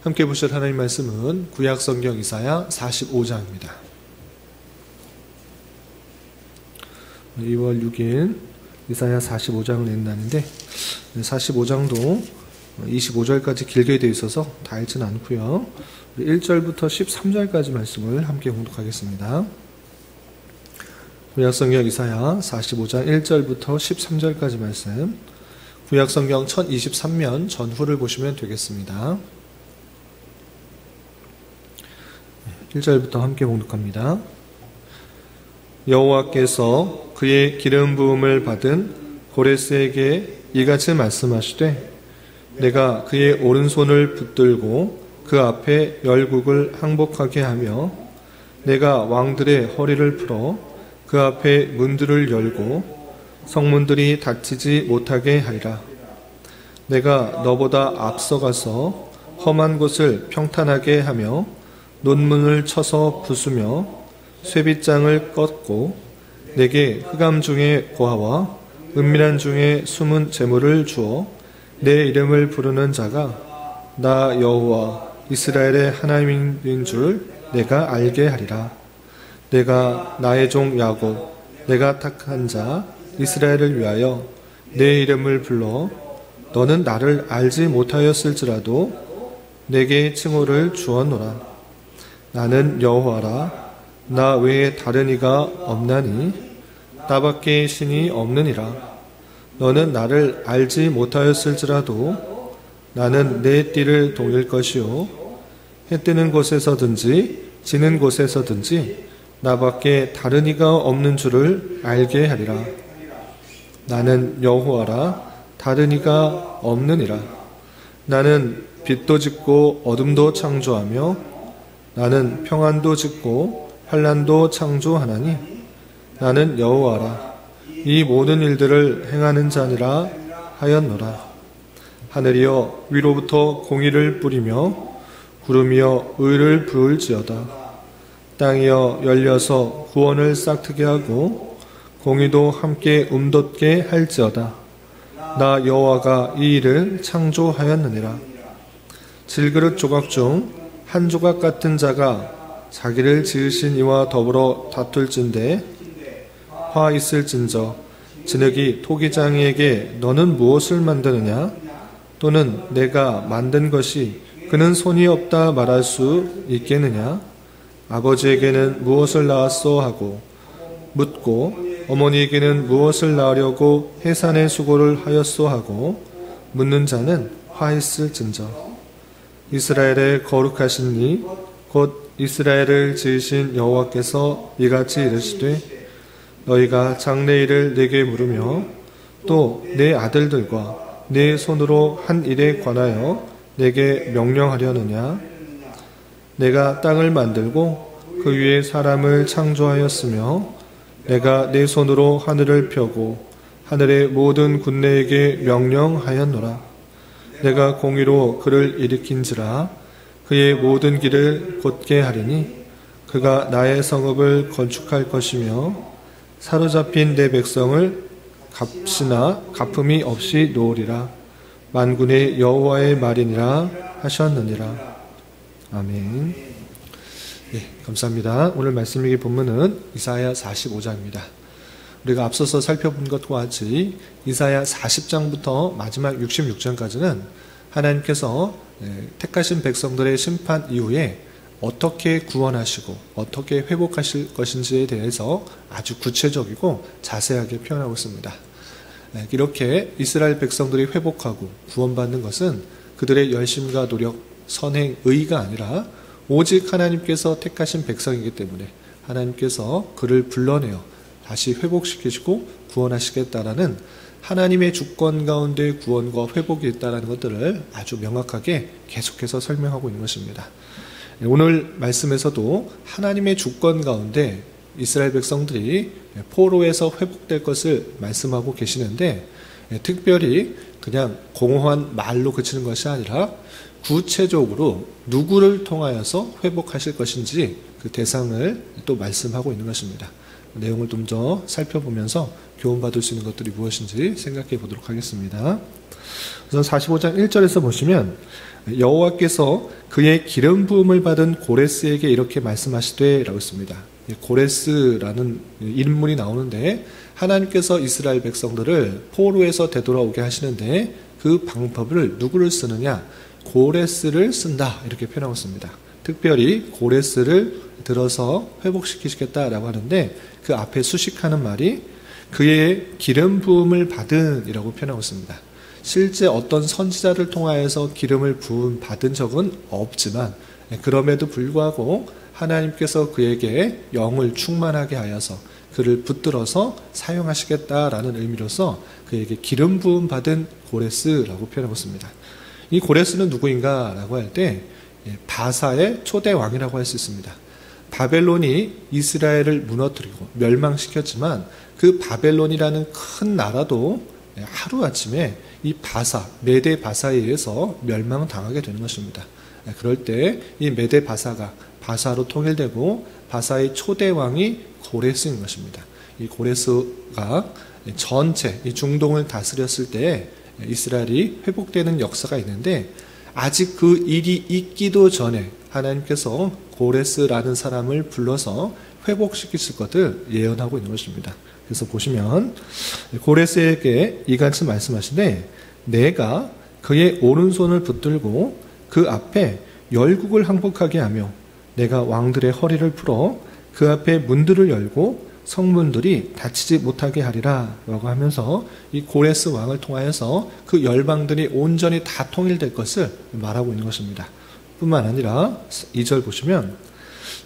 함께 보실 하나님 말씀은 구약성경 이사야 45장입니다. 2월 6일 이사야 45장을 낸 날인데 45장도 25절까지 길게 되어 있어서 다 읽지는 않고요. 1절부터 13절까지 말씀을 함께 공독하겠습니다. 구약성경 이사야 45장 1절부터 13절까지 말씀, 구약성경 1023면 전후를 보시면 되겠습니다. 1절부터 함께 공독합니다. 여호와께서 그의 기름 부음을 받은 고레스에게 이같이 말씀하시되, 내가 그의 오른손을 붙들고 그 앞에 열국을 항복하게 하며 내가 왕들의 허리를 풀어 그 앞에 문들을 열고 성문들이 닫히지 못하게 하리라. 내가 너보다 앞서가서 험한 곳을 평탄하게 하며 논문을 쳐서 부수며 쇠빗장을 꺾고 내게 흑암 중에 고아와 은밀한 중에 숨은 재물을 주어 내 이름을 부르는 자가 나 여호와 이스라엘의 하나님인 줄 내가 알게 하리라. 내가 나의 종 야곱, 내가 택한 자 이스라엘을 위하여 내 이름을 불러 너는 나를 알지 못하였을지라도 내게 칭호를 주었노라. 나는 여호와라. 나 외에 다른 이가 없나니 나밖에 신이 없느니라. 너는 나를 알지 못하였을지라도 나는 내 띠를 동일 것이요 해 뜨는 곳에서든지 지는 곳에서든지 나밖에 다른 이가 없는 줄을 알게 하리라. 나는 여호와라. 다른 이가 없느니라. 나는 빛도 짓고 어둠도 창조하며 나는 평안도 짓고 환난도 창조하나니 나는 여호와라. 이 모든 일들을 행하는 자니라 하였노라. 하늘이여 위로부터 공의를 뿌리며 구름이여 의를 부을지어다. 땅이여 열려서 구원을 싹트게 하고 공의도 함께 움돋게 할지어다. 나 여호와가 이 일을 창조하였느니라. 질그릇 조각 중 한 조각 같은 자가 자기를 지으신 이와 더불어 다툴진대 화 있을진저 진흙이 토기장이에게 너는 무엇을 만드느냐? 또는 내가 만든 것이 그는 손이 없다 말할 수 있겠느냐? 아버지에게는 무엇을 낳았소 하고 묻고 어머니에게는 무엇을 낳으려고 해산의 수고를 하였소 하고 묻는 자는 화 있을진저 이스라엘의 거룩하신 이 곧 이스라엘을 지으신 여호와께서 이같이 이르시되 너희가 장래일을 내게 물으며 또 내 아들들과 내 손으로 한 일에 관하여 내게 명령하려느냐? 내가 땅을 만들고 그 위에 사람을 창조하였으며 내가 내 손으로 하늘을 펴고 하늘의 모든 군대에게 명령하였노라. 내가 공의로 그를 일으킨지라 그의 모든 길을 곧게 하리니 그가 나의 성읍을 건축할 것이며 사로잡힌 내 백성을 값이나 갚음이 없이 놓으리라. 만군의 여호와의 말이니라 하셨느니라. 아멘. 네, 감사합니다. 오늘 말씀의 본문은 이사야 45장입니다. 우리가 앞서서 살펴본 것과 같이 이사야 40장부터 마지막 66장까지는 하나님께서 택하신 백성들의 심판 이후에 어떻게 구원하시고 어떻게 회복하실 것인지에 대해서 아주 구체적이고 자세하게 표현하고 있습니다. 이렇게 이스라엘 백성들이 회복하고 구원받는 것은 그들의 열심과 노력, 선행, 의가 아니라 오직 하나님께서 택하신 백성이기 때문에 하나님께서 그를 불러내어 다시 회복시키시고 구원하시겠다라는 하나님의 주권 가운데 구원과 회복이 있다는 것들을 아주 명확하게 계속해서 설명하고 있는 것입니다. 오늘 말씀에서도 하나님의 주권 가운데 이스라엘 백성들이 포로에서 회복될 것을 말씀하고 계시는데 특별히 그냥 공허한 말로 그치는 것이 아니라 구체적으로 누구를 통하여서 회복하실 것인지 그 대상을 또 말씀하고 있는 것입니다. 내용을 좀 더 살펴보면서 교훈받을 수 있는 것들이 무엇인지 생각해 보도록 하겠습니다. 우선 45장 1절에서 보시면 여호와께서 그의 기름 부음을 받은 고레스에게 이렇게 말씀하시되 라고 했습니다. 고레스라는 인물이 나오는데 하나님께서 이스라엘 백성들을 포로에서 되돌아오게 하시는데 그 방법을 누구를 쓰느냐? 고레스를 쓴다 이렇게 표현하고 있습니다. 특별히 고레스를 들어서 회복시키시겠다라고 하는데 그 앞에 수식하는 말이 그의 기름 부음을 받은 이라고 표현하고 있습니다. 실제 어떤 선지자를 통하여서 기름을 부음 받은 적은 없지만 그럼에도 불구하고 하나님께서 그에게 영을 충만하게 하여서 그를 붙들어서 사용하시겠다라는 의미로서 그에게 기름 부음 받은 고레스라고 표현하고 있습니다. 이 고레스는 누구인가 라고 할 때 바사의 초대 왕이라고 할 수 있습니다. 바벨론이 이스라엘을 무너뜨리고 멸망시켰지만 그 바벨론이라는 큰 나라도 하루아침에 이 바사, 메데 바사에 의해서 멸망당하게 되는 것입니다. 그럴 때 이 메데 바사가 바사로 통일되고 바사의 초대 왕이 고레스인 것입니다. 이 고레스가 전체 이 중동을 다스렸을 때 이스라엘이 회복되는 역사가 있는데 아직 그 일이 있기도 전에 하나님께서 고레스라는 사람을 불러서 회복시키실 것을 예언하고 있는 것입니다. 그래서 보시면 고레스에게 이같이 말씀하시되 내가 그의 오른손을 붙들고 그 앞에 열국을 항복하게 하며 내가 왕들의 허리를 풀어 그 앞에 문들을 열고 성문들이 닫히지 못하게 하리라 라고 하면서 이 고레스 왕을 통하여서 그 열방들이 온전히 다 통일될 것을 말하고 있는 것입니다. 뿐만 아니라 2절 보시면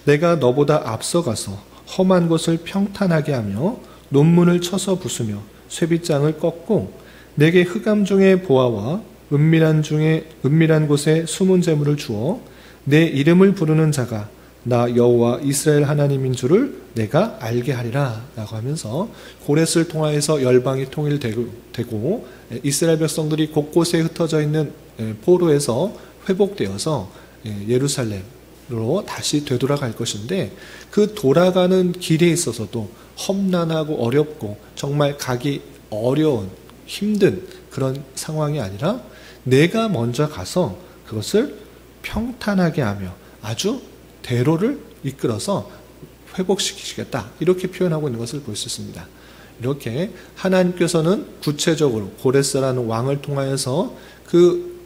내가 너보다 앞서가서 험한 곳을 평탄하게 하며 논문을 쳐서 부수며 쇠빗장을 꺾고 내게 흑암 중에 보아와 은밀한 곳에 숨은 재물을 주어 내 이름을 부르는 자가 나 여호와 이스라엘 하나님인 줄을 내가 알게 하리라 라고 하면서 고레스를 통하여서 열방이 통일되고 이스라엘 백성들이 곳곳에 흩어져 있는 포로에서 회복되어서 예루살렘으로 다시 되돌아갈 것인데 그 돌아가는 길에 있어서도 험난하고 어렵고 정말 가기 어려운 힘든 그런 상황이 아니라 내가 먼저 가서 그것을 평탄하게 하며 아주 대로를 이끌어서 회복시키시겠다 이렇게 표현하고 있는 것을 볼 수 있습니다. 이렇게 하나님께서는 구체적으로 고레스라는 왕을 통하여서 그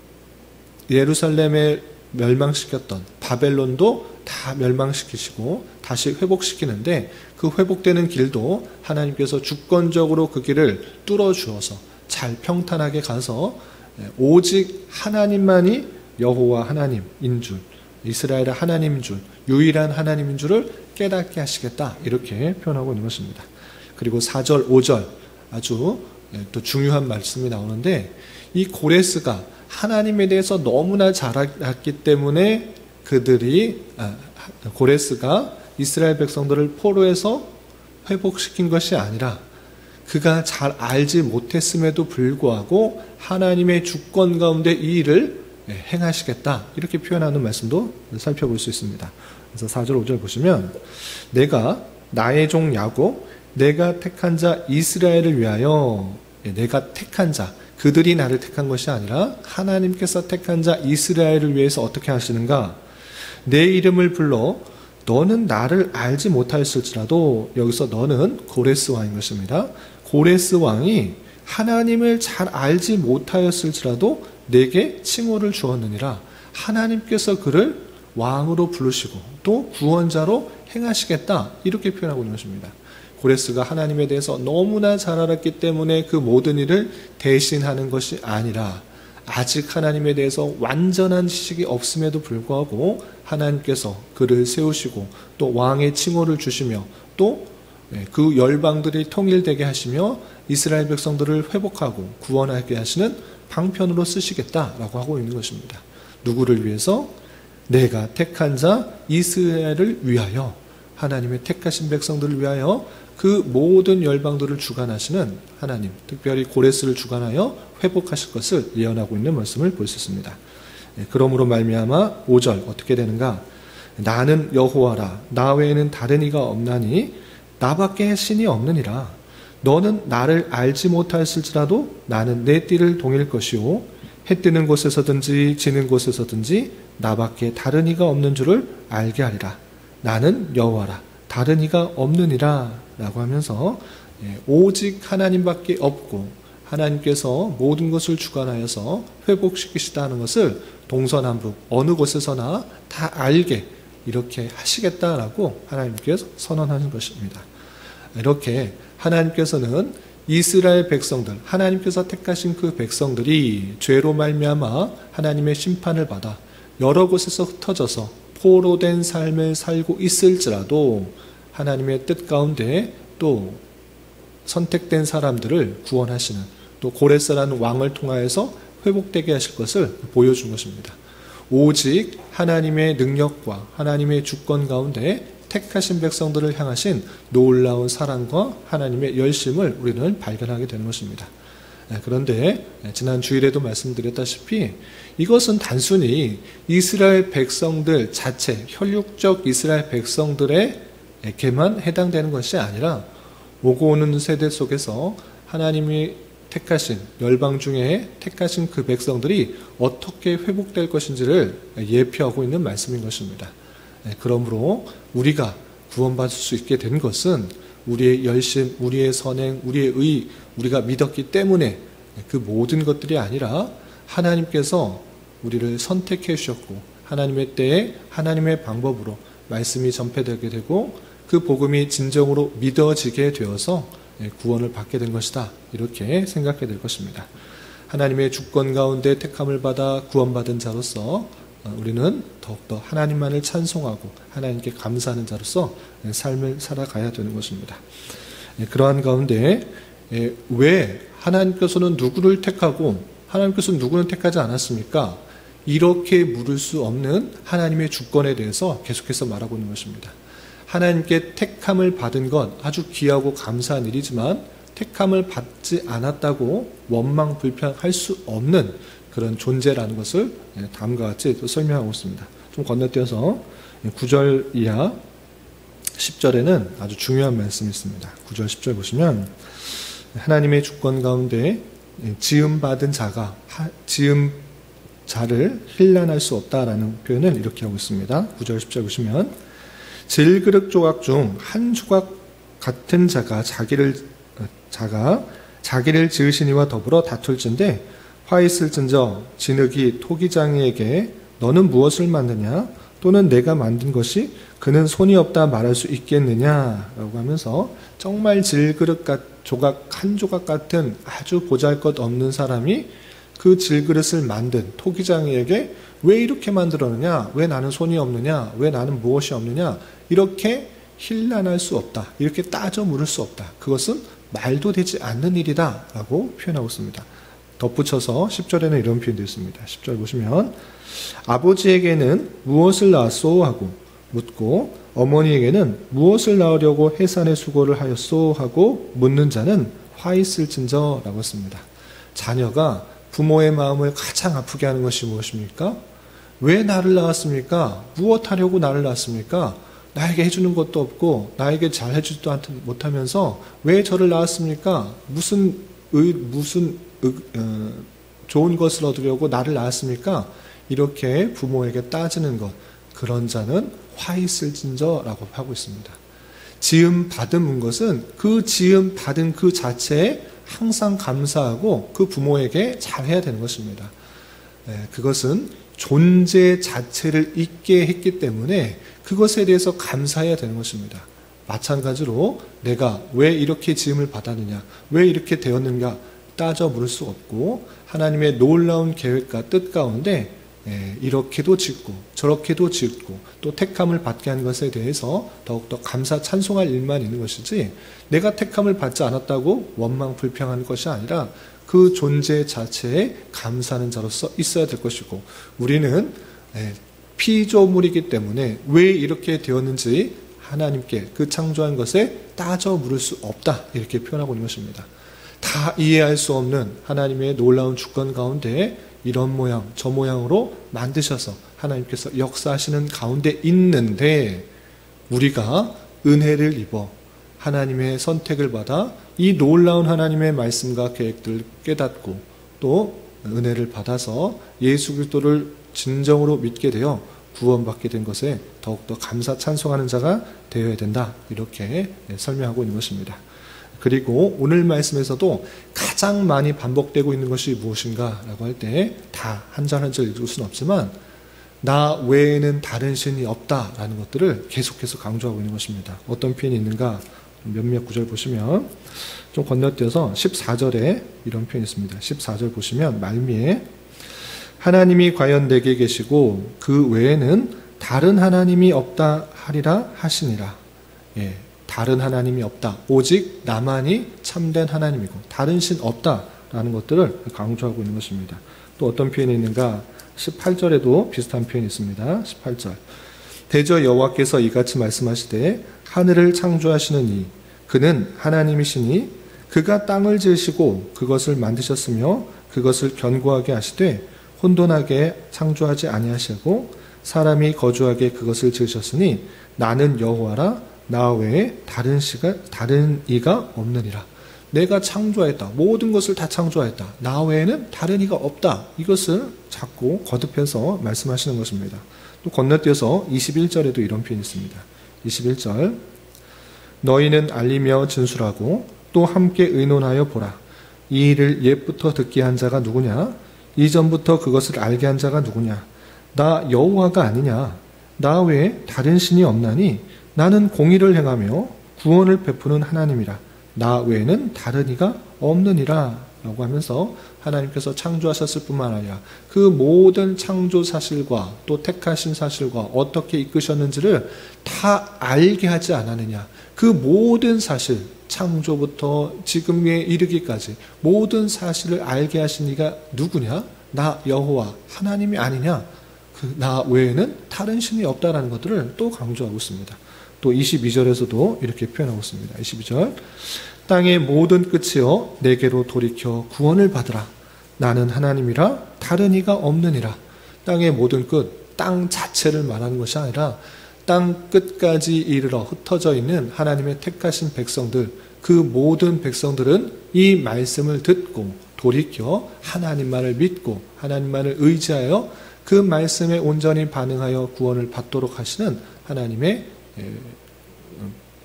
예루살렘에 멸망시켰던 바벨론도 다 멸망시키시고 다시 회복시키는데 그 회복되는 길도 하나님께서 주권적으로 그 길을 뚫어주어서 잘 평탄하게 가서 오직 하나님만이 여호와 하나님인 줄 이스라엘의 하나님인 줄 유일한 하나님인 줄을 깨닫게 하시겠다 이렇게 표현하고 있는 것입니다. 그리고 4절 5절 아주 또 중요한 말씀이 나오는데 이 고레스가 하나님에 대해서 너무나 잘 알았기 때문에 고레스가 이스라엘 백성들을 포로에서 회복시킨 것이 아니라 그가 잘 알지 못했음에도 불구하고 하나님의 주권 가운데 이 일을 행하시겠다 이렇게 표현하는 말씀도 살펴볼 수 있습니다. 그래서 4절 5절 보시면 내가 나의 종 야곱 내가 택한 자 이스라엘을 위하여 내가 택한 자 그들이 나를 택한 것이 아니라 하나님께서 택한 자 이스라엘을 위해서 어떻게 하시는가 내 이름을 불러 너는 나를 알지 못하였을지라도 여기서 너는 고레스 왕인 것입니다. 고레스 왕이 하나님을 잘 알지 못하였을지라도 내게 칭호를 주었느니라 하나님께서 그를 왕으로 부르시고 또 구원자로 행하시겠다 이렇게 표현하고 있는 것입니다. 고레스가 하나님에 대해서 너무나 잘 알았기 때문에 그 모든 일을 대신하는 것이 아니라 아직 하나님에 대해서 완전한 지식이 없음에도 불구하고 하나님께서 그를 세우시고 또 왕의 칭호를 주시며 또 그 열방들이 통일되게 하시며 이스라엘 백성들을 회복하고 구원하게 하시는 방편으로 쓰시겠다라고 하고 있는 것입니다. 누구를 위해서? 내가 택한 자 이스라엘을 위하여 하나님의 택하신 백성들을 위하여 그 모든 열방들을 주관하시는 하나님 특별히 고레스를 주관하여 회복하실 것을 예언하고 있는 말씀을 볼 수 있습니다. 그러므로 말미암아 5절 어떻게 되는가 나는 여호와라 나 외에는 다른 이가 없나니 나밖에 신이 없느니라. 너는 나를 알지 못하였을지라도 나는 내 띠를 동일 것이요 해 뜨는 곳에서든지 지는 곳에서든지 나밖에 다른 이가 없는 줄을 알게 하리라. 나는 여호와라. 다른 이가 없느니라. 라고 하면서 오직 하나님밖에 없고 하나님께서 모든 것을 주관하여서 회복시키시다는 것을 동서남북 어느 곳에서나 다 알게 이렇게 하시겠다라고 하나님께서 선언하는 것입니다. 이렇게 하나님께서는 이스라엘 백성들, 하나님께서 택하신 그 백성들이 죄로 말미암아 하나님의 심판을 받아 여러 곳에서 흩어져서 포로된 삶을 살고 있을지라도 하나님의 뜻 가운데 또 선택된 사람들을 구원하시는, 또 고레스라는 왕을 통하여서 회복되게 하실 것을 보여준 것입니다. 오직 하나님의 능력과 하나님의 주권 가운데 택하신 백성들을 향하신 놀라운 사랑과 하나님의 열심을 우리는 발견하게 되는 것입니다. 그런데 지난 주일에도 말씀드렸다시피 이것은 단순히 이스라엘 백성들 자체, 혈육적 이스라엘 백성들에게만 해당되는 것이 아니라 오고 오는 세대 속에서 하나님이 택하신 열방 중에 택하신 그 백성들이 어떻게 회복될 것인지를 예표하고 있는 말씀인 것입니다. 그러므로 우리가 구원받을 수 있게 된 것은 우리의 열심, 우리의 선행, 우리의 의, 우리가 믿었기 때문에 그 모든 것들이 아니라 하나님께서 우리를 선택해 주셨고 하나님의 때에 하나님의 방법으로 말씀이 전폐되게 되고 그 복음이 진정으로 믿어지게 되어서 구원을 받게 된 것이다. 이렇게 생각해야 될 것입니다. 하나님의 주권 가운데 택함을 받아 구원받은 자로서 우리는 더욱더 하나님만을 찬송하고 하나님께 감사하는 자로서 삶을 살아가야 되는 것입니다. 그러한 가운데 왜 하나님께서는 누구를 택하고 하나님께서는 누구는 택하지 않았습니까? 이렇게 물을 수 없는 하나님의 주권에 대해서 계속해서 말하고 있는 것입니다. 하나님께 택함을 받은 것 아주 귀하고 감사한 일이지만 택함을 받지 않았다고 원망 불평할 수 없는 그런 존재라는 것을 다음과 같이 또 설명하고 있습니다. 좀 건너뛰어서 9절 이하 10절에는 아주 중요한 말씀이 있습니다. 9절 10절 보시면 하나님의 주권 가운데 지음받은 자가 지음 자를 힐난할 수 없다라는 표현을 이렇게 하고 있습니다. 9절 10절 보시면 질그릇 조각 중 한 조각 같은 자가 자기를 지으신 이와 더불어 다툴진대 화 있을진저 진흙이 토기장이에게 너는 무엇을 만드냐 또는 내가 만든 것이 그는 손이 없다 말할 수 있겠느냐라고 하면서 정말 질그릇 조각 한 조각 같은 아주 보잘것없는 사람이 그 질그릇을 만든 토기장이에게 왜 이렇게 만들었느냐, 왜 나는 손이 없느냐, 왜 나는 무엇이 없느냐, 이렇게 힐난할 수 없다, 이렇게 따져 물을 수 없다, 그것은 말도 되지 않는 일이다 라고 표현하고 있습니다. 덧붙여서 10절에는 이런 표현도 있습니다. 10절 보시면 아버지에게는 무엇을 낳았소 하고 묻고 어머니에게는 무엇을 낳으려고 해산의 수고를 하였소 하고 묻는 자는 화 있을진저 라고 했습니다. 자녀가 부모의 마음을 가장 아프게 하는 것이 무엇입니까? 왜 나를 낳았습니까? 무엇 하려고 나를 낳았습니까? 나에게 해주는 것도 없고 나에게 잘 해주지도 못하면서 왜 저를 낳았습니까? 무슨 좋은 것을 얻으려고 나를 낳았습니까? 이렇게 부모에게 따지는 것, 그런 자는 화 있을진저라고 하고 있습니다. 지음 받은 것은 그 지음 받은 그 자체에 항상 감사하고 그 부모에게 잘해야 되는 것입니다. 그것은 존재 자체를 있게 했기 때문에 그것에 대해서 감사해야 되는 것입니다. 마찬가지로 내가 왜 이렇게 지음을 받았느냐, 왜 이렇게 되었는가 따져 물을 수 없고 하나님의 놀라운 계획과 뜻 가운데 이렇게도 짓고 저렇게도 짓고 또 택함을 받게 한 것에 대해서 더욱더 감사 찬송할 일만 있는 것이지 내가 택함을 받지 않았다고 원망 불평하는 것이 아니라 그 존재 자체에 감사하는 자로서 있어야 될 것이고 우리는 피조물이기 때문에 왜 이렇게 되었는지 하나님께 그 창조한 것에 따져 물을 수 없다 이렇게 표현하고 있는 것입니다. 다 이해할 수 없는 하나님의 놀라운 주권 가운데 이런 모양 저 모양으로 만드셔서 하나님께서 역사하시는 가운데 있는데 우리가 은혜를 입어 하나님의 선택을 받아 이 놀라운 하나님의 말씀과 계획들을 깨닫고 또 은혜를 받아서 예수 그리스도를 진정으로 믿게 되어 구원받게 된 것에 더욱더 감사 찬송하는 자가 되어야 된다. 이렇게 설명하고 있는 것입니다. 그리고 오늘 말씀에서도 가장 많이 반복되고 있는 것이 무엇인가 라고 할 때 다 한 절 한 절 읽을 수는 없지만 나 외에는 다른 신이 없다라는 것들을 계속해서 강조하고 있는 것입니다. 어떤 표현이 있는가 몇몇 구절 보시면 좀 건너뛰어서 14절에 이런 표현이 있습니다. 14절 보시면 말미에 하나님이 과연 내게 계시고 그 외에는 다른 하나님이 없다 하리라 하시니라. 예, 다른 하나님이 없다. 오직 나만이 참된 하나님이고 다른 신 없다라는 것들을 강조하고 있는 것입니다. 또 어떤 표현이 있는가? 18절에도 비슷한 표현이 있습니다. 18절. 대저 여호와께서 이같이 말씀하시되 하늘을 창조하시는 이 그는 하나님이시니 그가 땅을 지으시고 그것을 만드셨으며 그것을 견고하게 하시되 혼돈하게 창조하지 아니하시고 사람이 거주하게 그것을 지으셨으니 나는 여호와라 나 외에 다른 이가 없느니라. 내가 창조하였다. 모든 것을 다 창조하였다. 나 외에는 다른 이가 없다. 이것을 자꾸 거듭해서 말씀하시는 것입니다. 또 건너뛰어서 21절에도 이런 표현이 있습니다. 21절 너희는 알리며 진술하고 또 함께 의논하여 보라. 이 일을 옛부터 듣게 한 자가 누구냐? 이전부터 그것을 알게 한 자가 누구냐? 나 여호와가 아니냐? 나 외에 다른 신이 없나니 나는 공의를 행하며 구원을 베푸는 하나님이라. 나 외에는 다른 이가 없느니라 라고 하면서 하나님께서 창조하셨을 뿐만 아니라 그 모든 창조 사실과 또 택하신 사실과 어떻게 이끄셨는지를 다 알게 하지 않았느냐. 그 모든 사실 창조부터 지금에 이르기까지 모든 사실을 알게 하신 이가 누구냐? 나 여호와 하나님이 아니냐? 그 나 외에는 다른 신이 없다라는 것들을 또 강조하고 있습니다. 또 22절에서도 이렇게 표현하고 있습니다. 22절 땅의 모든 끝이여 내게로 돌이켜 구원을 받으라. 나는 하나님이라 다른 이가 없느니라. 땅의 모든 끝, 땅 자체를 말하는 것이 아니라 땅 끝까지 이르러 흩어져 있는 하나님의 택하신 백성들, 그 모든 백성들은 이 말씀을 듣고 돌이켜 하나님만을 믿고 하나님만을 의지하여 그 말씀에 온전히 반응하여 구원을 받도록 하시는 하나님의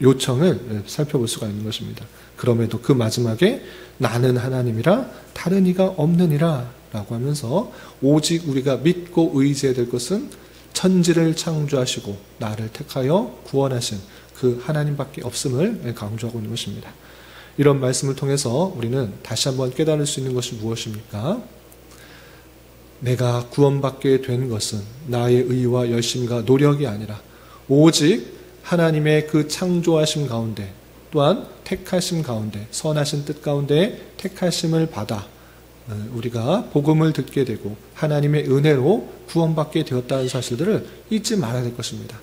요청을 살펴볼 수가 있는 것입니다. 그럼에도 그 마지막에 나는 하나님이라 다른 이가 없느니라 라고 하면서 오직 우리가 믿고 의지해야 될 것은 천지를 창조하시고 나를 택하여 구원하신 그 하나님밖에 없음을 강조하고 있는 것입니다. 이런 말씀을 통해서 우리는 다시 한번 깨달을 수 있는 것이 무엇입니까? 내가 구원받게 된 것은 나의 의와 열심과 노력이 아니라 오직 하나님의 그 창조하심 가운데 또한 택하심 가운데 선하신 뜻 가운데 택하심을 받아 우리가 복음을 듣게 되고 하나님의 은혜로 구원받게 되었다는 사실들을 잊지 말아야 될 것입니다.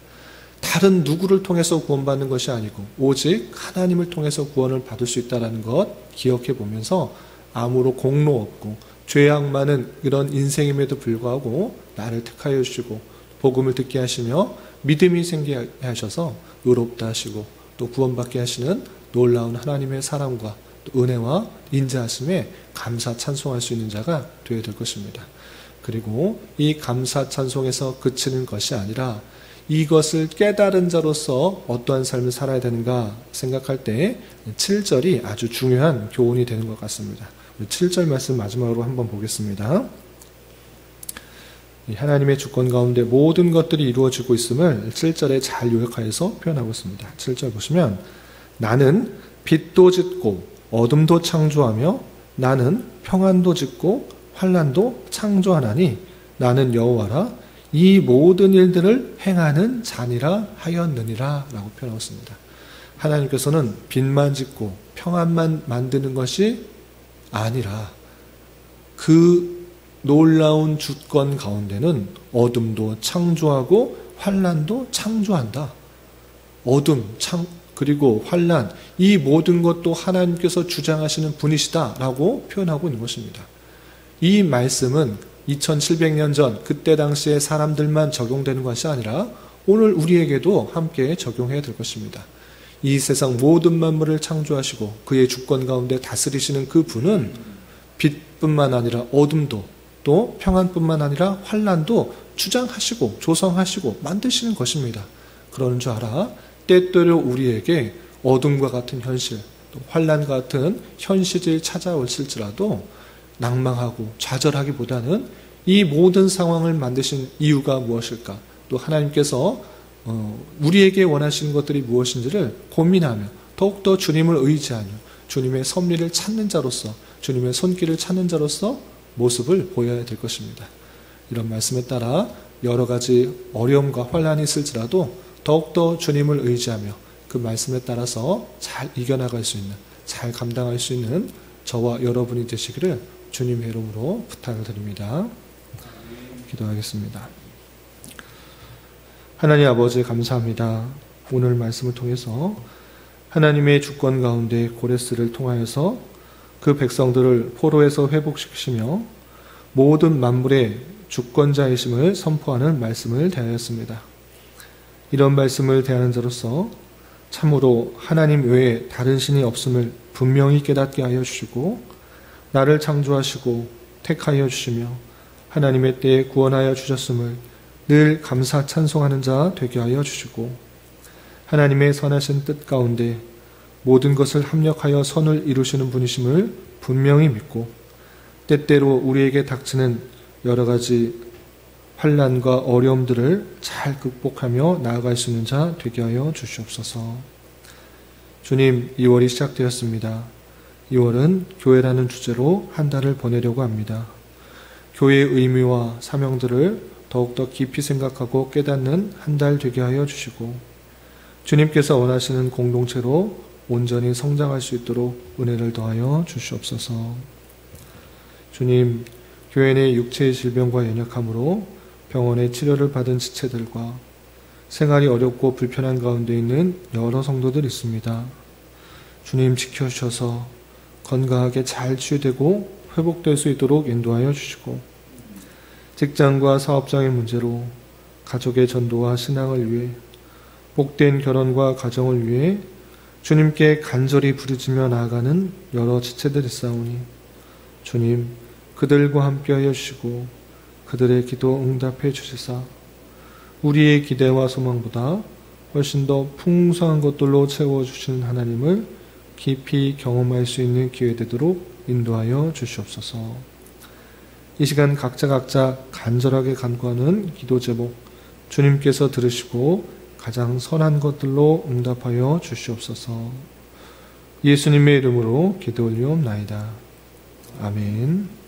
다른 누구를 통해서 구원받는 것이 아니고 오직 하나님을 통해서 구원을 받을 수 있다는 것 기억해 보면서 아무로 공로 없고 죄악 많은 이런 인생임에도 불구하고 나를 택하여 주시고 복음을 듣게 하시며 믿음이 생기게 하셔서 의롭다 하시고 또 구원받게 하시는 놀라운 하나님의 사랑과 또 은혜와 인자하심에 감사 찬송할 수 있는 자가 되어야 될 것입니다. 그리고 이 감사 찬송에서 그치는 것이 아니라 이것을 깨달은 자로서 어떠한 삶을 살아야 되는가 생각할 때 7절이 아주 중요한 교훈이 되는 것 같습니다. 7절 말씀 마지막으로 한번 보겠습니다. 하나님의 주권 가운데 모든 것들이 이루어지고 있음을 7절에 잘 요약하여서 표현하고 있습니다. 7절 보시면 나는 빛도 짓고 어둠도 창조하며 나는 평안도 짓고 환난도 창조하나니 나는 여호와라 이 모든 일들을 행하는 자니라 하였느니라 라고 표현하고 있습니다. 하나님께서는 빛만 짓고 평안만 만드는 것이 아니라 그 놀라운 주권 가운데는 어둠도 창조하고 환난도 창조한다. 어둠, 그리고 환난, 이 모든 것도 하나님께서 주장하시는 분이시다라고 표현하고 있는 것입니다. 이 말씀은 2700년 전 그때 당시에 사람들만 적용되는 것이 아니라 오늘 우리에게도 함께 적용해야 될 것입니다. 이 세상 모든 만물을 창조하시고 그의 주권 가운데 다스리시는 그 분은 빛뿐만 아니라 어둠도 또 평안뿐만 아니라 환난도 주장하시고 조성하시고 만드시는 것입니다. 그러는 줄 알아. 때때로 우리에게 어둠과 같은 현실, 또 환난과 같은 현실이 찾아올지라도 낭망하고 좌절하기보다는 이 모든 상황을 만드신 이유가 무엇일까? 또 하나님께서 우리에게 원하시는 것들이 무엇인지를 고민하며 더욱더 주님을 의지하며 주님의 섭리를 찾는 자로서 주님의 손길을 찾는 자로서 모습을 보여야 될 것입니다. 이런 말씀에 따라 여러 가지 어려움과 환난이 있을지라도 더욱더 주님을 의지하며 그 말씀에 따라서 잘 이겨나갈 수 있는, 잘 감당할 수 있는 저와 여러분이 되시기를 주님의 이름으로 부탁을 드립니다. 기도하겠습니다. 하나님 아버지 감사합니다. 오늘 말씀을 통해서 하나님의 주권 가운데 고레스를 통하여서 그 백성들을 포로에서 회복시키시며 모든 만물의 주권자이심을 선포하는 말씀을 대하였습니다. 이런 말씀을 대하는 자로서 참으로 하나님 외에 다른 신이 없음을 분명히 깨닫게 하여 주시고 나를 창조하시고 택하여 주시며 하나님의 때에 구원하여 주셨음을 늘 감사 찬송하는 자 되게 하여 주시고 하나님의 선하신 뜻 가운데 모든 것을 합력하여 선을 이루시는 분이심을 분명히 믿고 때때로 우리에게 닥치는 여러 가지 환난과 어려움들을 잘 극복하며 나아갈 수 있는 자 되게 하여 주시옵소서. 주님, 2월이 시작되었습니다. 2월은 교회라는 주제로 한 달을 보내려고 합니다. 교회의 의미와 사명들을 더욱더 깊이 생각하고 깨닫는 한 달 되게 하여 주시고 주님께서 원하시는 공동체로 온전히 성장할 수 있도록 은혜를 더하여 주시옵소서. 주님, 교회 내 육체의 질병과 연약함으로 병원의 치료를 받은 지체들과 생활이 어렵고 불편한 가운데 있는 여러 성도들 있습니다. 주님 지켜주셔서 건강하게 잘 치유되고 회복될 수 있도록 인도하여 주시고 직장과 사업장의 문제로 가족의 전도와 신앙을 위해 복된 결혼과 가정을 위해 주님께 간절히 부르짖며 나아가는 여러 지체들이 있사오니 주님 그들과 함께하여 주시고 그들의 기도 응답해 주시사 우리의 기대와 소망보다 훨씬 더 풍성한 것들로 채워주시는 하나님을 깊이 경험할 수 있는 기회 되도록 인도하여 주시옵소서. 이 시간 각자 간절하게 간구하는 기도 제목 주님께서 들으시고 가장 선한 것들로 응답하여 주시옵소서. 예수님의 이름으로 기도 올리옵나이다. 아멘.